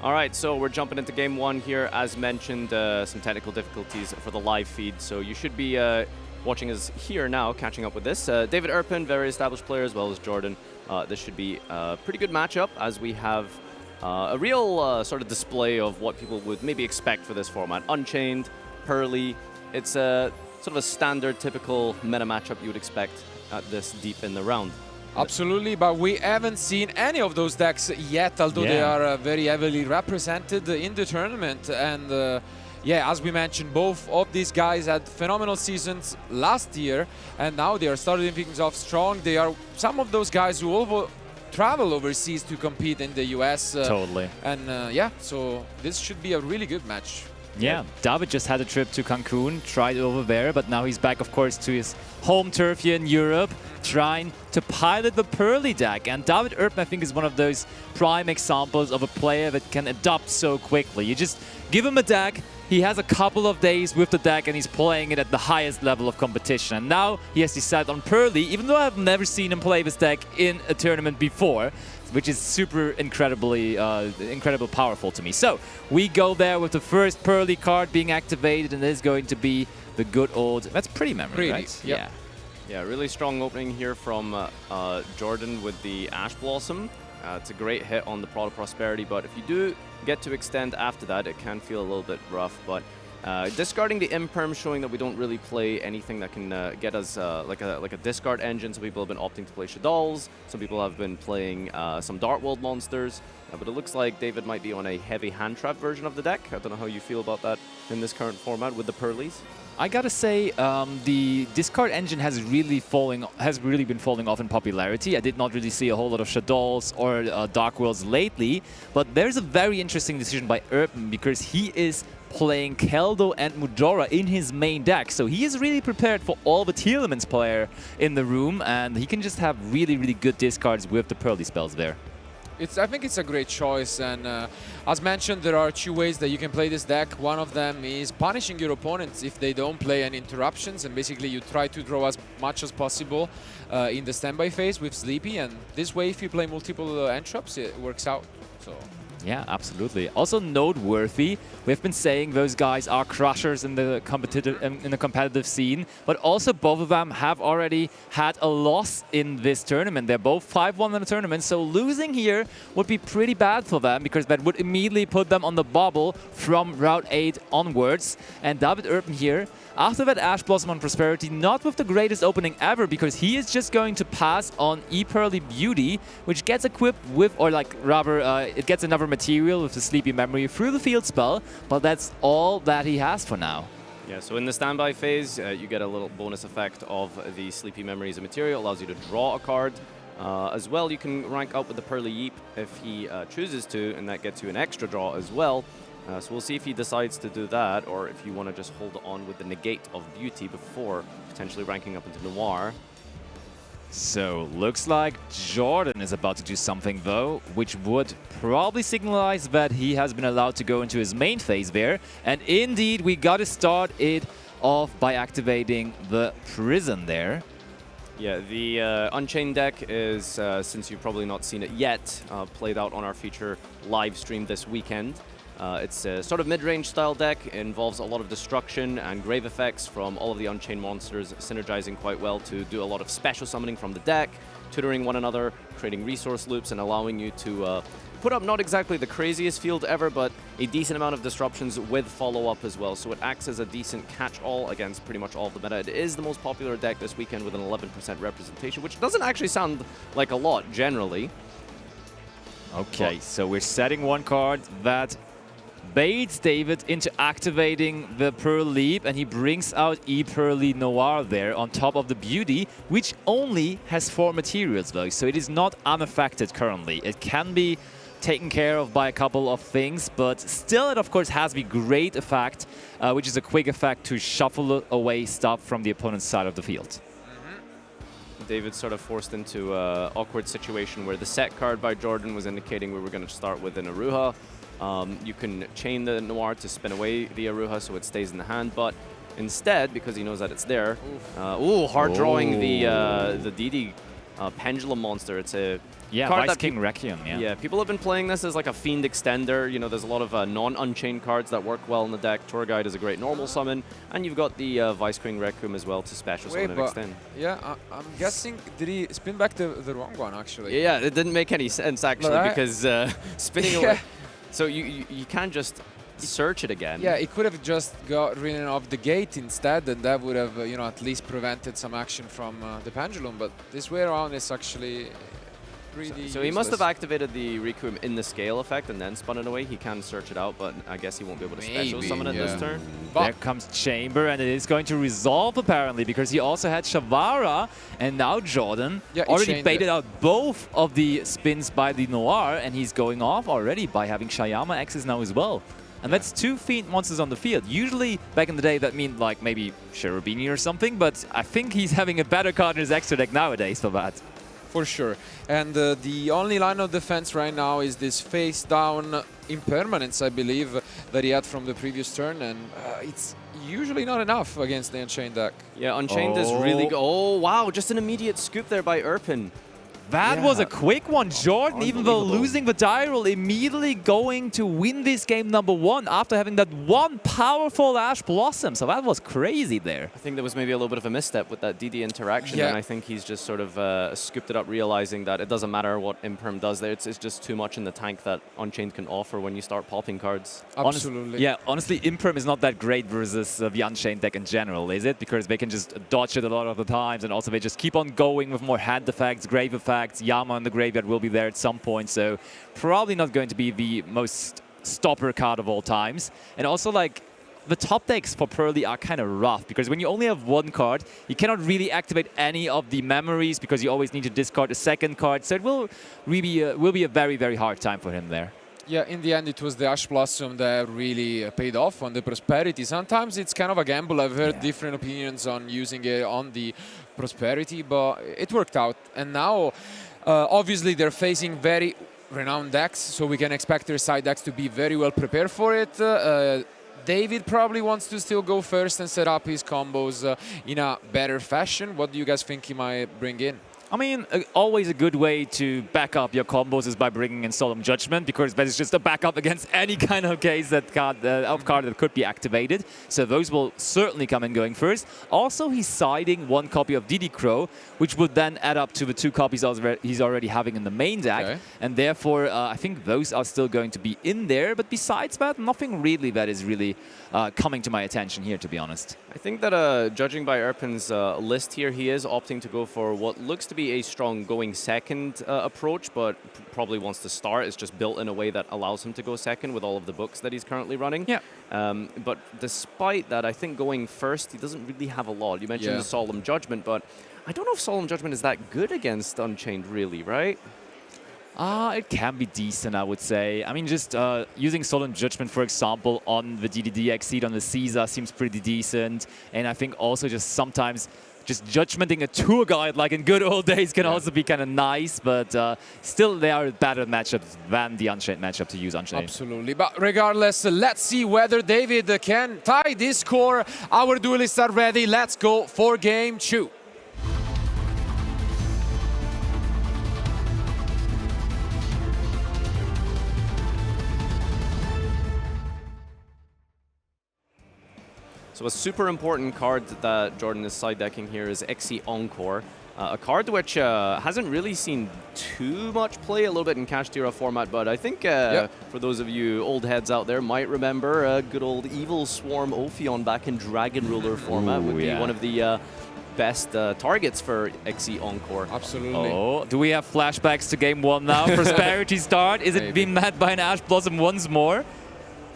All right, so we're jumping into game one here. As mentioned, some technical difficulties for the live feed, so you should be watching us here now, catching up with this. David Erpin, very established player, as well as Jordan. This should be a pretty good matchup, as we have a real sort of display of what people would maybe expect for this format. Unchained, Purrely. It's a sort of a standard, typical meta matchup you would expect at this deep in the round. Absolutely, but we haven't seen any of those decks yet, although they are very heavily represented in the tournament. And yeah, as we mentioned, both of these guys had phenomenal seasons last year, and now they are starting things off strong. They are some of those guys who travel overseas to compete in the US. Totally. And yeah, so this should be a really good match. Yeah, David just had a trip to Cancun, tried over there, but now he's back, of course, to his home turf here in Europe, trying to pilot the Purrely deck. And David Erpin, I think, is one of those prime examples of a player that can adapt so quickly. You just give him a deck, he has a couple of days with the deck, and he's playing it at the highest level of competition. And now he has decided on Purrely, even though I've never seen him play this deck in a tournament before, which is super incredibly powerful to me. So we go there with the first Purrely card being activated, and it is going to be the good old, that's pretty memory, right? Yep. Yeah. Yeah, really strong opening here from Jordan with the Ash Blossom. It's a great hit on the Prod of Prosperity, but if you do get to extend after that, it can feel a little bit rough. But discarding the Imperm, showing that we don't really play anything that can get us like a discard engine. Some people have been opting to play Shaddolls. Some people have been playing some Dark World monsters. But it looks like David might be on a heavy hand trap version of the deck. I don't know how you feel about that in this current format with the Purrelys. I gotta say, the discard engine has really been falling off in popularity. I did not really see a whole lot of Shaddolls or Dark Worlds lately, but there's a very interesting decision by Erpin because he is playing Keldo and Mudora in his main deck, so he is really prepared for all the Telements player in the room, and he can just have really, really good discards with the Purrely spells there. I think it's a great choice, and as mentioned, there are two ways that you can play this deck. One of them is punishing your opponents if they don't play any interruptions, and basically you try to draw as much as possible in the standby phase with Sleepy, and this way if you play multiple entrops, it works out. So. Yeah, absolutely. Also noteworthy, we've been saying those guys are crushers in the competitive scene, but also both of them have already had a loss in this tournament. They're both 5-1 in the tournament, so losing here would be pretty bad for them because that would immediately put them on the bubble from Route 8 onwards. And David Erpin here, after that Ash Blossom on Prosperity, not with the greatest opening ever, because he is just going to pass on E-Purrely Beauty, which gets equipped with, or like rather, it gets another material with the Sleepy Memory through the field spell, but that's all that he has for now. Yeah, so in the standby phase, you get a little bonus effect of the Sleepy Memory as a material, allows you to draw a card. As well, you can rank up with the Purrely Yeep if he chooses to, and that gets you an extra draw as well. So we'll see if he decides to do that, or if you want to just hold on with the negate of Beauty before potentially ranking up into Noir. So, looks like Jordan is about to do something though, which would probably signalize that he has been allowed to go into his main phase there. And indeed, we got to start it off by activating the Prison there. Yeah, the Unchained deck is, since you've probably not seen it yet, played out on our feature live stream this weekend. It's a sort of mid-range style deck. It involves a lot of destruction and grave effects from all of the Unchained monsters, synergizing quite well to do a lot of special summoning from the deck, tutoring one another, creating resource loops, and allowing you to put up not exactly the craziest field ever, but a decent amount of disruptions with follow-up as well. So it acts as a decent catch-all against pretty much all of the meta. It is the most popular deck this weekend with an 11% representation, which doesn't actually sound like a lot generally. Okay, so we're setting one card that baits David into activating the Purrely, and he brings out E-Purrely Noir there on top of the Beauty, which only has 4 materials though, so it is not unaffected currently. It can be taken care of by a couple of things, but still it of course has the great effect, which is a quick effect to shuffle away stuff from the opponent's side of the field. David's sort of forced into an awkward situation where the set card by Jordan was indicating we were going to start with an Aruha. You can chain the Noir to spin away the Aruha so it stays in the hand, but instead, because he knows that it's there, hard drawing the DD Pendulum Monster. It's a Yeah, card Vice that King Requiem, yeah. Yeah, people have been playing this as like a Fiend extender. You know, there's a lot of non-Unchained cards that work well in the deck. Tour Guide is a great normal summon, and you've got the Vice King Requiem as well to special summon and extend. Yeah, I'm guessing, did he spin back the wrong one, actually? Yeah, it didn't make any sense, actually, because spinning away... So you can't just search it again. Yeah, he could have just got ridden off the gate instead, and that would have, you know, at least prevented some action from the Pendulum. But this way around is actually really So he must have activated the Requiem in the scale effect and then spun it away. He can search it out, but I guess he won't be able to special summon it this turn. There comes Chamber, and it is going to resolve apparently, because he also had Shavara, and now Jordan already baited out both of the spins by the Noir, and he's going off already by having Shayama X's now as well. And that's 2 Fiend monsters on the field. Usually, back in the day, that meant like maybe Cherubini or something, but I think he's having a better card in his extra deck nowadays for that. For sure. And the only line of defense right now is this face-down Impermanence, I believe, that he had from the previous turn, and it's usually not enough against the Unchained deck. Yeah, Unchained is really good. Oh, wow, just an immediate scoop there by Erpin. That was a quick one. Jordan, even though losing the die roll, immediately going to win this game #1 after having that one powerful Ash Blossom. So that was crazy there. I think there was maybe a little bit of a misstep with that DD interaction, and I think he's just sort of scooped it up, realizing that it doesn't matter what Imperm does there. It's just too much in the tank that Unchained can offer when you start popping cards. Absolutely. Honestly, Imperm is not that great versus the Unchained deck in general, is it? Because they can just dodge it a lot of the times, and also they just keep on going with more hand effects, grave effects. Yama in the graveyard will be there at some point, so probably not going to be the most stopper card of all times. And also, like, the top decks for Purrely are kind of rough, because when you only have one card, you cannot really activate any of the memories, because you always need to discard a second card, so it will really be a very, very hard time for him there. Yeah, in the end, it was the Ash Blossom that really paid off on the Prosperity. Sometimes it's kind of a gamble. I've heard different opinions on using it on the Prosperity, but it worked out. And now, obviously, they're facing very renowned decks, so we can expect their side decks to be very well prepared for it. David probably wants to still go first and set up his combos in a better fashion. What do you guys think he might bring in? I mean, always a good way to back up your combos is by bringing in Solemn Judgment, because that is just a backup against any kind of case that card that could be activated. So those will certainly come in going first. Also, he's siding 1 copy of DD Crow, which would then add up to the 2 copies he's already having in the main deck. And therefore, I think those are still going to be in there. But besides that, nothing really that is really coming to my attention here, to be honest. I think that judging by Erpin's list here, he is opting to go for what looks to be a strong going second approach, but probably wants to start. It's just built in a way that allows him to go second with all of the books that he's currently running. Yeah. But despite that, I think going first, he doesn't really have a lot. You mentioned the Solemn Judgment, but I don't know if Solemn Judgment is that good against Unchained, really, right? It can be decent, I would say. I mean, just using Solemn Judgment, for example, on the DDDX seed on the Caesar seems pretty decent. And I think also just sometimes just judgmenting a tour guide like in good old days can also be kind of nice, but still they are better matchups than the Unchained matchup to use Unchained. Absolutely, but regardless, let's see whether David can tie this score. Our duelists are ready. Let's go for game 2. So a super important card that Jordan is side decking here is Xe Encore, a card which hasn't really seen too much play, a little bit in Cash Tira format, but I think for those of you old heads out there might remember good old Evil Swarm Ophion back in Dragon Ruler format would be one of the best targets for Xe Encore. Absolutely. Oh, do we have flashbacks to game 1 now? Prosperity start? Is it being met by an Ash Blossom once more?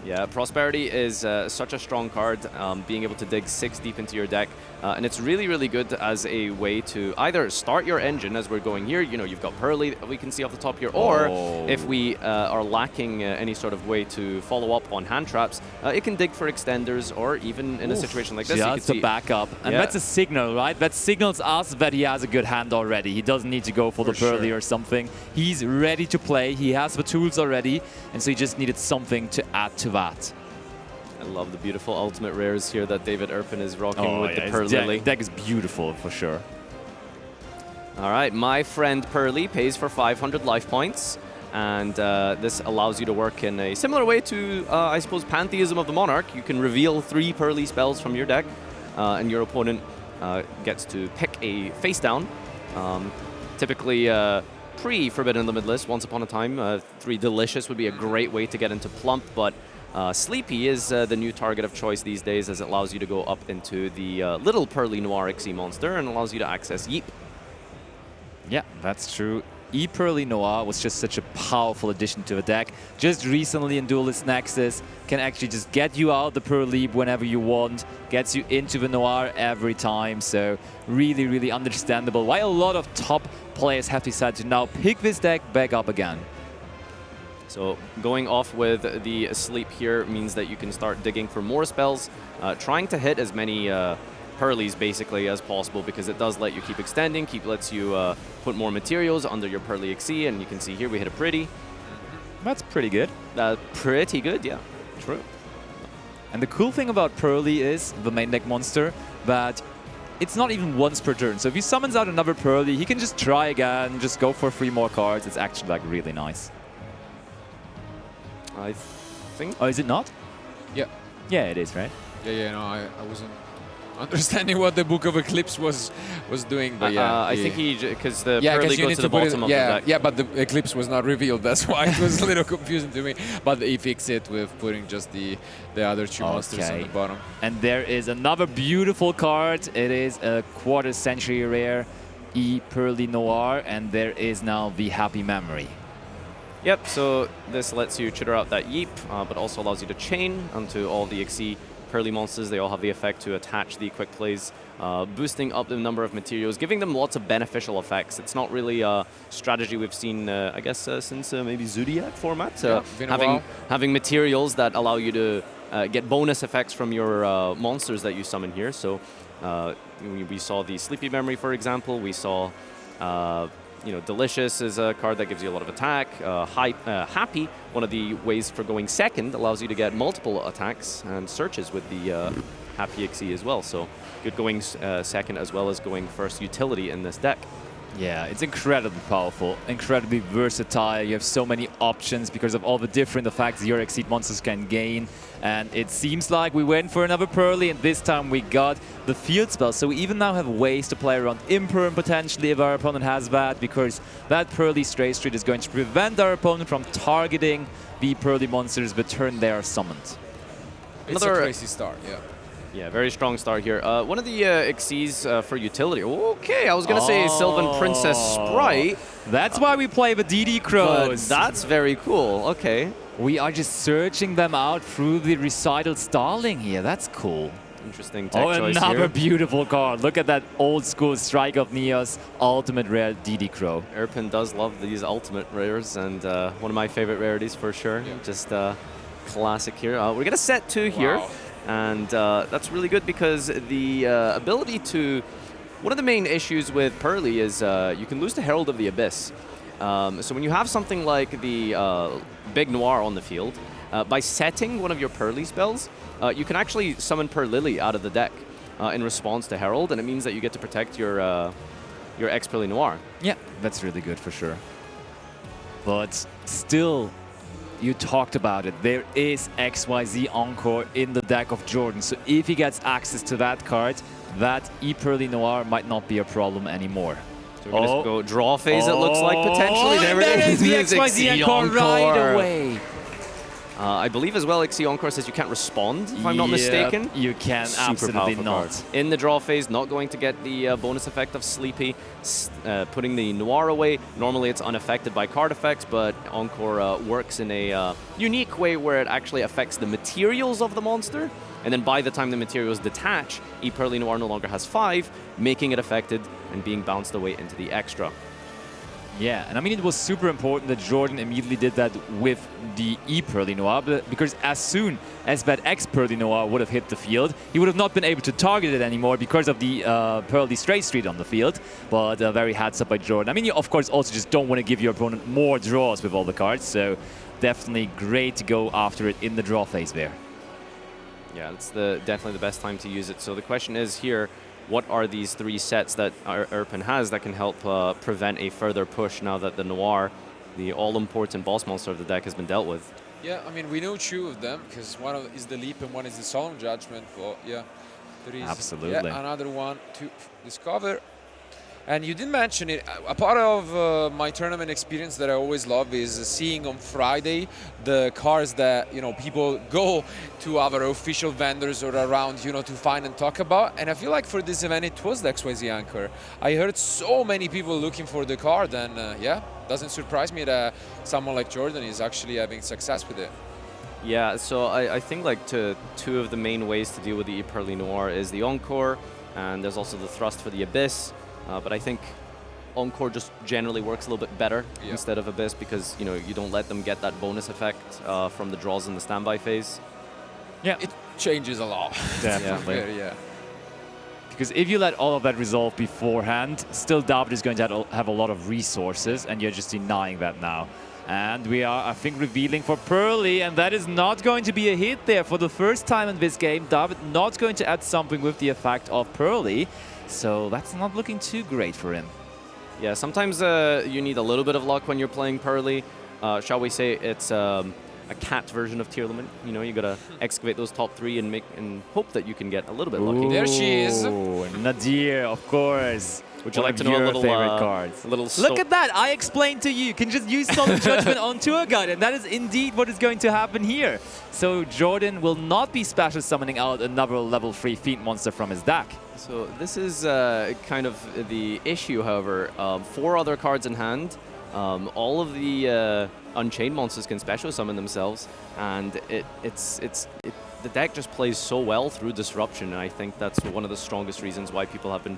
Yeah, Prosperity is such a strong card, being able to dig 6 deep into your deck. And it's really, really good as a way to either start your engine as we're going here. You know, you've got Purrely that we can see off the top here. Or if we are lacking any sort of way to follow up on hand traps, it can dig for extenders, or even in a situation like this, you can see backup. And that's a signal, right? That signals us that he has a good hand already. He doesn't need to go for the Purrely or something. He's ready to play. He has the tools already. And so he just needed something to add to that. I love the beautiful ultimate rares here that David Erpin is rocking with the Purrely. Deck is beautiful for sure. All right, my friend Purrely pays for 500 life points, and this allows you to work in a similar way to, I suppose, Pantheism of the Monarch. You can reveal 3 Purrely spells from your deck, and your opponent gets to pick a face down. Typically pre-Forbidden Limitless, once upon a time, 3 Delicious would be a great way to get into Plump, but Sleepy is the new target of choice these days, as it allows you to go up into the little Purrely Noir Xyz monster and allows you to access Yeep. Yeah, that's true. Purrely Noir was just such a powerful addition to the deck. Just recently in Duelist Nexus, can actually just get you out the Purrely whenever you want, gets you into the Noir every time. So really, really understandable why a lot of top players have decided to now pick this deck back up again. So going off with the Sleep here means that you can start digging for more spells, trying to hit as many Purrelys basically as possible, because it does let you keep extending, lets you put more materials under your Purrely Xyz, and you can see here we hit a pretty. That's pretty good. Pretty good, yeah. True. And the cool thing about Purrely is, the main deck monster, that it's not even once per turn. So if he summons out another Purrely, he can just try again, just go for 3 more cards. It's actually like really nice. I think. Oh, is it not? Yeah. Yeah, it is, right? Yeah, no, I wasn't understanding what the Book of Eclipse was doing, but yeah. I think because the yeah, Purrely goes to the bottom of the deck. Yeah, but the Eclipse was not revealed, that's why it was a little confusing to me. But he fixed it with putting just the other 2 monsters on the bottom. And there is another beautiful card. It is a quarter-century rare Purrely Noir, and there is now the Happy Memory. Yep, so this lets you chitter out that Yeep, but also allows you to chain onto all the Xyz Purrely monsters. They all have the effect to attach the quick plays, boosting up the number of materials, giving them lots of beneficial effects. It's not really a strategy we've seen, I guess, since maybe Zodiac format. Having materials that allow you to get bonus effects from your monsters that you summon here. So we saw the Sleepy Memory, for example. We saw Delicious is a card that gives you a lot of attack. Happy, one of the ways for going second, allows you to get multiple attacks and searches with the Happy Xyz as well. So good going second as well as going first utility in this deck. Yeah, it's incredibly powerful, incredibly versatile. You have so many options because of all the different effects your Xyz monsters can gain. And it seems like we went for another Purrely, and this time we got the field spell. So we even now have ways to play around Imperm potentially if our opponent has that, because that Purrely Stray Street is going to prevent our opponent from targeting the Purrely monsters the turn they are summoned. It's a crazy start, yeah. Yeah, very strong start here. One of the Xyz for utility. Okay, I was going to say Sylvan Princess Sprite. That's why we play the DD Crows. That's very cool. Okay. We are just searching them out through the Recital Starling here. That's cool. Interesting tech choice another here. Beautiful card. Look at that old school Strike of Neos ultimate rare DD Crow. Erpin does love these ultimate rares, and one of my favorite rarities for sure. Yeah. Just classic here. We're going to set 2 here. And that's really good because the ability to... One of the main issues with Purrely is you can lose to Herald of the Abyss. So when you have something like the Big Noir on the field, by setting one of your Purrely spells, you can actually summon Purrely out of the deck in response to Herald, and it means that you get to protect your Purrely Noir. Yeah, that's really good for sure. But still... You talked about it. There is XYZ Encore in the deck of Jordan. So if he gets access to that card, that Purrely Noir might not be a problem anymore. So we're going to go draw phase, it looks like, potentially. There it is, the XYZ Encore right away. I believe as well, Xyz Encore says you can't respond, if I'm not mistaken. You can, absolutely not. Card. In the draw phase, not going to get the bonus effect of Sleepy, putting the Noir away. Normally it's unaffected by card effects, but Encore works in a unique way where it actually affects the materials of the monster. And then by the time the materials detach, Purrely Noir no longer has 5, making it affected and being bounced away into the extra. Yeah, and I mean, it was super important that Jordan immediately did that with the Purrely Noir, because as soon as that Purrely Noir would have hit the field, he would have not been able to target it anymore because of the Purrely Stray Street on the field. But very hats up by Jordan. I mean, you of course also just don't want to give your opponent more draws with all the cards, so definitely great to go after it in the draw phase there. Yeah, it's definitely the best time to use it. So the question is here, what are these 3 sets that Erpin has that can help prevent a further push now that the Noir, the all-important boss monster of the deck, has been dealt with. Yeah, I mean, we know 2 of them, because one is the Leap and one is the Solemn Judgment, but yeah, there is Absolutely. another one to discover. And you didn't mention it, a part of my tournament experience that I always love is seeing on Friday the cards that, you know, people go to other official vendors or around, you know, to find and talk about. And I feel like for this event it was the XYZ Anchor. I heard so many people looking for the card, and yeah, doesn't surprise me that someone like Jordan is actually having success with it. Yeah, so I think like 2 of the main ways to deal with the Purrely Noir is the Encore, and there's also the Thrust for the Abyss. But I think Encore just generally works a little bit better instead of Abyss, because, you know, you don't let them get that bonus effect from the draws in the standby phase. Yeah, it changes a lot. Definitely. Yeah. Because if you let all of that resolve beforehand, still David is going to have a lot of resources, and you're just denying that now. And we are, I think, revealing for Purrely, and that is not going to be a hit there. For the first time in this game, David not going to add something with the effect of Purrely. So that's not looking too great for him. Yeah, sometimes you need a little bit of luck when you're playing Purrely. Shall we say it's a cat version of Tearlament. You know, you gotta excavate those top 3 and hope that you can get a little bit lucky. There she is. Nadir, of course. Would you like to know a little favorite cards? Look at that! I explained to you. You can just use Solemn Judgment on Tour Guide, and that is indeed what is going to happen here. So Jordan will not be special summoning out another level 3 Fiend monster from his deck. So this is kind of the issue, however. 4 other cards in hand. All of the Unchained monsters can special summon themselves, and the deck just plays so well through Disruption, and I think that's one of the strongest reasons why people have been,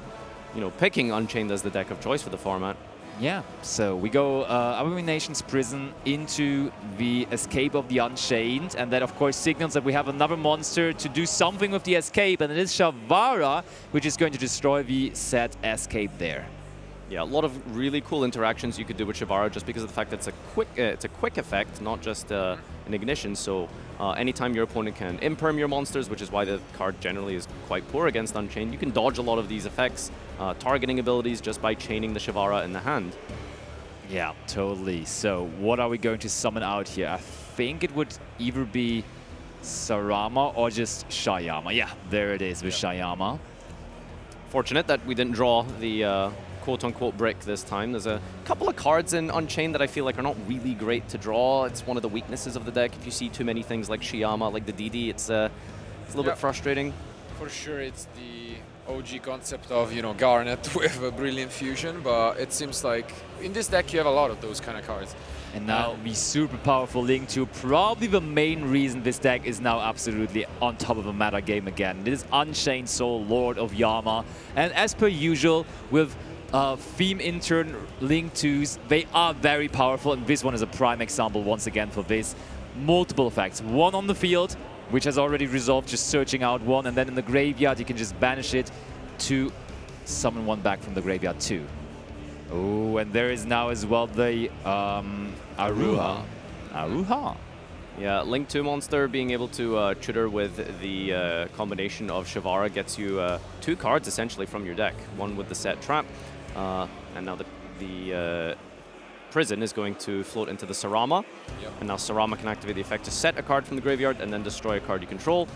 you know, picking Unchained as the deck of choice for the format. Yeah, so we go Abomination's Prison into the escape of the Unchained, and that of course signals that we have another monster to do something with the escape, and it is Shavara, which is going to destroy the set escape there. Yeah, a lot of really cool interactions you could do with Shavara just because of the fact that it's a quick effect, not just an ignition. So anytime your opponent can imperm your monsters, which is why the card generally is quite poor against Unchained, you can dodge a lot of these effects, targeting abilities just by chaining the Shavara in the hand. Yeah, totally. So what are we going to summon out here? I think it would either be Sarama or just Shayama. Yeah, there it is with Shayama. Fortunate that we didn't draw the quote-unquote brick this time. There's a couple of cards in Unchained that I feel like are not really great to draw. It's one of the weaknesses of the deck. If you see too many things like Shiyama, like the DD, it's a little bit frustrating. For sure, it's the OG concept of, you know, Garnet with a Brilliant Fusion, but it seems like in this deck you have a lot of those kind of cards. And now the super powerful Link 2, probably the main reason this deck is now absolutely on top of a meta game again. It is Unchained Soul, Lord of Yama, and as per usual with theme intern Link 2s, they are very powerful, and this one is a prime example once again for this. Multiple effects. One on the field, which has already resolved, just searching out one, and then in the graveyard you can just banish it to summon one back from the graveyard too. Oh, and there is now as well the Aruha. Aruha. Yeah, Link 2 monster being able to tutor with the combination of Shavara gets you 2 cards essentially from your deck. One with the set trap, and now the prison is going to float into the Sarama. Yep. And now Sarama can activate the effect to set a card from the graveyard and then destroy a card you control.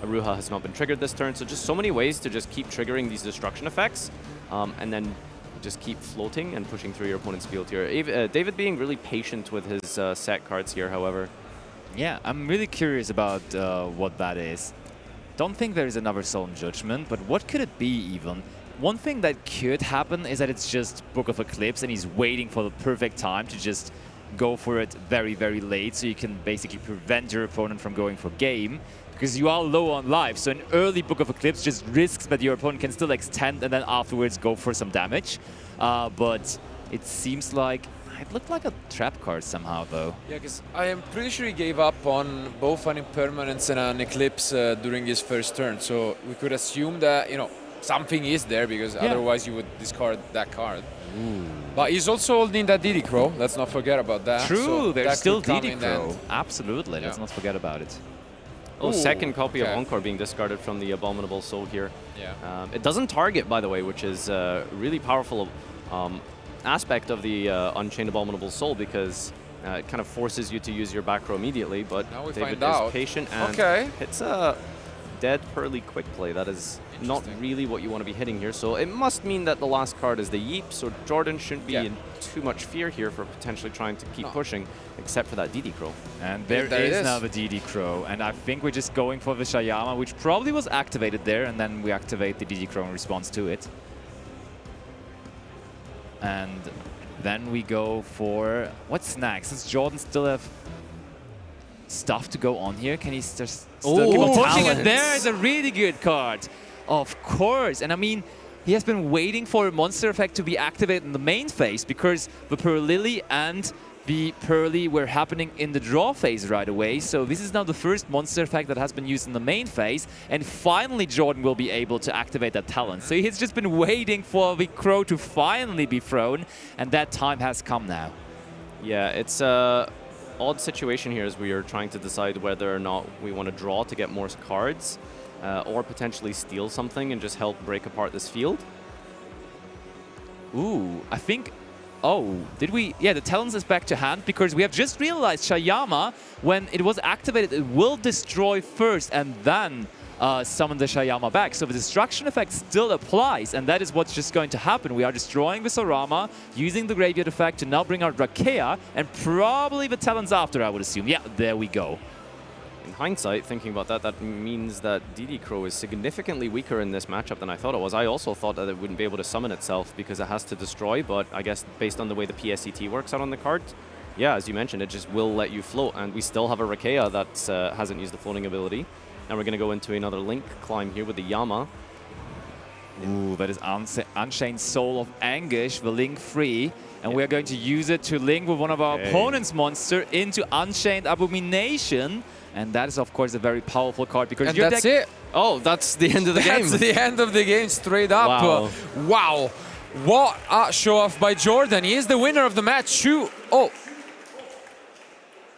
Aruha has not been triggered this turn, so just so many ways to just keep triggering these destruction effects, and then just keep floating and pushing through your opponent's field here. David being really patient with his set cards here, however. Yeah, I'm really curious about what that is. Don't think there is another Solemn Judgment, but what could it be even? One thing that could happen is that it's just Book of Eclipse and he's waiting for the perfect time to just go for it very, very late, so you can basically prevent your opponent from going for game, because you are low on life. So an early Book of Eclipse just risks that your opponent can still extend and then afterwards go for some damage. But it seems like it looked like a trap card somehow, though. Yeah, because I am pretty sure he gave up on both an Impermanence and an Eclipse during his first turn. So we could assume that, you know, something is there, because otherwise you would discard that card. Ooh. But he's also holding that Diddy Crow. Let's not forget about that. True, so there's still Diddy Diddy Crow. Absolutely, let's not forget about it. Oh, second copy okay. of Encore being discarded from the Abominable Soul here. Yeah. It doesn't target, by the way, which is a really powerful aspect of the Unchained Abominable Soul, because it kind of forces you to use your back row immediately, but Now we David find out. is patient and hits a dead Purrely quick play. That is not really what you want to be hitting here, so it must mean that the last card is the Yeep, so Jordan shouldn't be in too much fear here for potentially trying to keep pushing, except for that DD Crow. And there is now the DD Crow, and I think we're just going for the Shayama, which probably was activated there, and then we activate the DD Crow in response to it. And then we go for... what's next? Does Jordan still have stuff to go on here? Can he still keep on pushing? And there is a really good card. Of course. And I mean, he has been waiting for a monster effect to be activated in the main phase, because the Purrely and the Purrely were happening in the draw phase right away. So this is now the first monster effect that has been used in the main phase, and finally Jordan will be able to activate that talent. So he's just been waiting for the Crow to finally be thrown, and that time has come now. Yeah, it's a odd situation here as we are trying to decide whether or not we want to draw to get more cards, or potentially steal something and just help break apart this field. Ooh, I think... oh, did we? Yeah, the Talons is back to hand, because we have just realized Shayama, when it was activated, it will destroy first and then summon the Shayama back. So the destruction effect still applies, and that is what's just going to happen. We are destroying the Sorama, using the Graveyard effect to now bring out Rakea, and probably the Talons after, I would assume. Yeah, there we go. In hindsight, thinking about that, that means that DD Crow is significantly weaker in this matchup than I thought it was. I also thought that it wouldn't be able to summon itself because it has to destroy, but I guess based on the way the PSCT works out on the card, yeah, as you mentioned, it just will let you float, and we still have a Rakea that hasn't used the floating ability. Now we're going to go into another Link climb here with the Yama. Ooh, that is Unchained Soul of Anguish, the Link free. And we're going to use it to link with one of our opponent's monster into Unchained Abomination. And that is, of course, a very powerful card, because and your that's deck... it. Oh, that's the end of the game. That's the end of the game, straight up. Wow. Wow. What a show-off by Jordan. He is the winner of the match. Oh.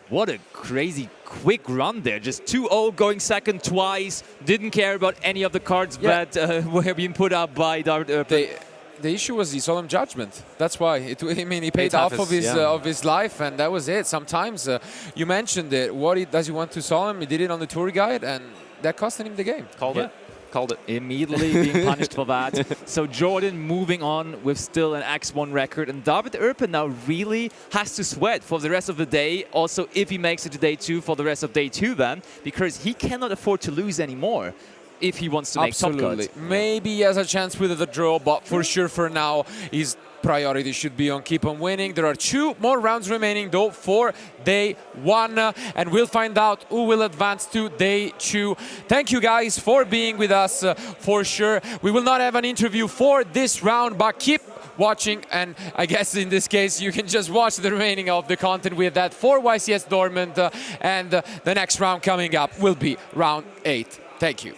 What a crazy quick run there. Just 2-0, going second twice. Didn't care about any of the cards that were being put up by the issue was the solemn judgment. That's why. I mean, he paid off of his life, and that was it. Sometimes you mentioned it. Does he want to solemn? He did it on the tour guide, and that cost him the game. Called it. Called it. Immediately being punished for that. So Jordan moving on with still an X1 record, and David Erpen now really has to sweat for the rest of the day. Also, if he makes it to day 2, for the rest of day 2 then, because he cannot afford to lose anymore if he wants to make top cuts. Maybe he has a chance with the draw, but for sure for now, his priority should be on keep on winning. There are 2 more rounds remaining though for day 1, and we'll find out who will advance to day 2. Thank you guys for being with us for sure. We will not have an interview for this round, but keep watching, and I guess in this case you can just watch the remaining of the content with that for YCS Dortmund, and the next round coming up will be round 8. Thank you.